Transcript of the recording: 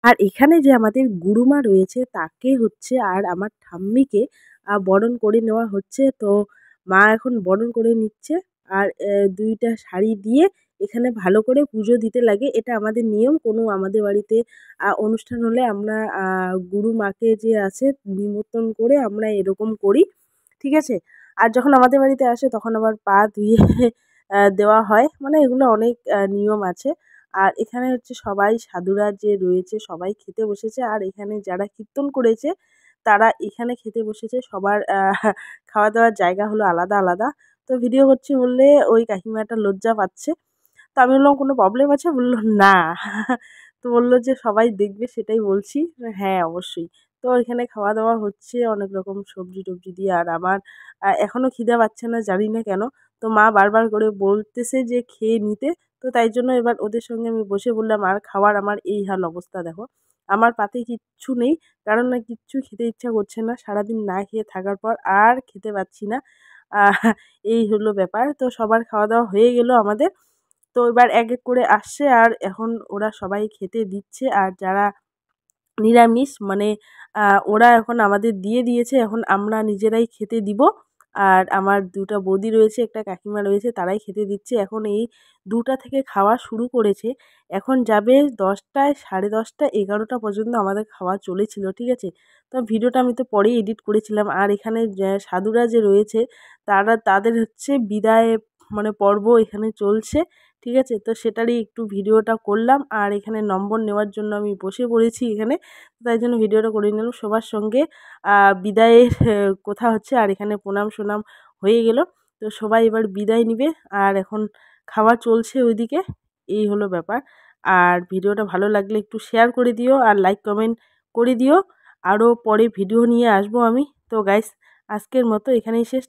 আর এখানে যে আমাদের গুরুমা রয়েছে তাকে হচ্ছে আর আমার ঠাম্মিকে বরণ করে নেওয়া হচ্ছে। তো মা এখন বরণ করে নিচ্ছে আর ২ টা শাড়ি দিয়ে এখানে ভালো করে পুজো দিতে লাগে। এটা আমাদের নিয়ম। কোনো আমাদের বাড়িতে অনুষ্ঠান হলে আমরা গুরুমাকে যে আছে নিমন্ত্রণ করে আমরা এরকম করি। ঠিক আছে? আর যখন আমাদের বাড়িতে আসে তখন আবার পা ধুয়ে দেওয়া হয়। মানে এগুলো অনেক নিয়ম আছে। আর এখানে হচ্ছে সবাই সাধুরা যে রয়েছে সবাই খেতে বসেছে। আর এখানে যারা কীর্তন করেছে তারা এখানে খেতে বসেছে। সবার খাওয়া-দাওয়ার জায়গা হলো আলাদা, আলাদা। তো ভিডিও করছি বললে ওই কাকিমাটা লজ্জা পাচ্ছে। তো আমি বললাম, "কোনো প্রবলেম আছে?" বলল, "না।" তো বলল যে, "সবাই দেখবে সেটাই বলছি।" হ্যাঁ, অবশ্যই। তো এখানে খাওয়া-দাওয়া হচ্ছে অনেক রকম সবজি-টবজি দিয়ে। আর আমার এখনো খিদে পাচ্ছে না জানি না কেন। তো মা বারবার করে বলতেছে যে খেয়ে নিতে। তো তাই জন্য এবার ওদের সঙ্গে আমি বসে পড়লাম। আর খাওয়ার আমার এই হাল অবস্থা দেখো। আমার পাতে কিচ্ছু নেই। কারণ না কিচ্ছু খেতে ইচ্ছা করছে না। সারাদিন না খেয়ে থাকার পর আর খেতে পাচ্ছি না। আহ এই হলো ব্যাপার। তো সবার খাওয়া-দাওয়া হয়ে গেল আমাদের। তো এবার এক, এক করে আসছে আর এখন ওরা সবাই খেতে দিচ্ছে। আর যারা নিরামিষ মানে ওরা এখন আমাদের দিয়ে দিয়েছে। এখন আমরা নিজেরাই খেতে দিব। আর আমার ২ টা বৌদি রয়েছে, একটা কাকিমা রয়েছে তারাই খেতে দিচ্ছে। এখন এই ২ টা থেকে খাওয়া শুরু করেছে। এখন যাবে ১০ টায়, ১০:৩০, ১১টা পর্যন্ত আমাদের খাওয়া চলেছিল। ঠিক আছে? তো ভিডিওটা আমি তো পরেই এডিট করেছিলাম। আর এখানে সাধুরা যে রয়েছে তাদের হচ্ছে বিদায় মানে পর্ব এখানে চলছে। ঠিক আছে? তো সেটারই একটু ভিডিওটা করলাম। আর এখানে নম্বর নেওয়ার জন্য আমি বসে পড়েছি এখানে। তাই জন্য ভিডিওটা করে নিলাম। সবার সঙ্গে বিদায়ের কথা হচ্ছে। আর এখানে প্রণাম-সনাম হয়ে গেল। তো সবাই এবার বিদায় নিবে। আর এখন খাওয়া চলছে ওইদিকে। এই হলো ব্যাপার। আর ভিডিওটা ভালো লাগলে একটু শেয়ার করে দিও আর লাইক কমেন্ট করে দিও। আরও পরে ভিডিও নিয়ে আসবো আমি। তো গাইস আজকের মতো এখানেই শেষ।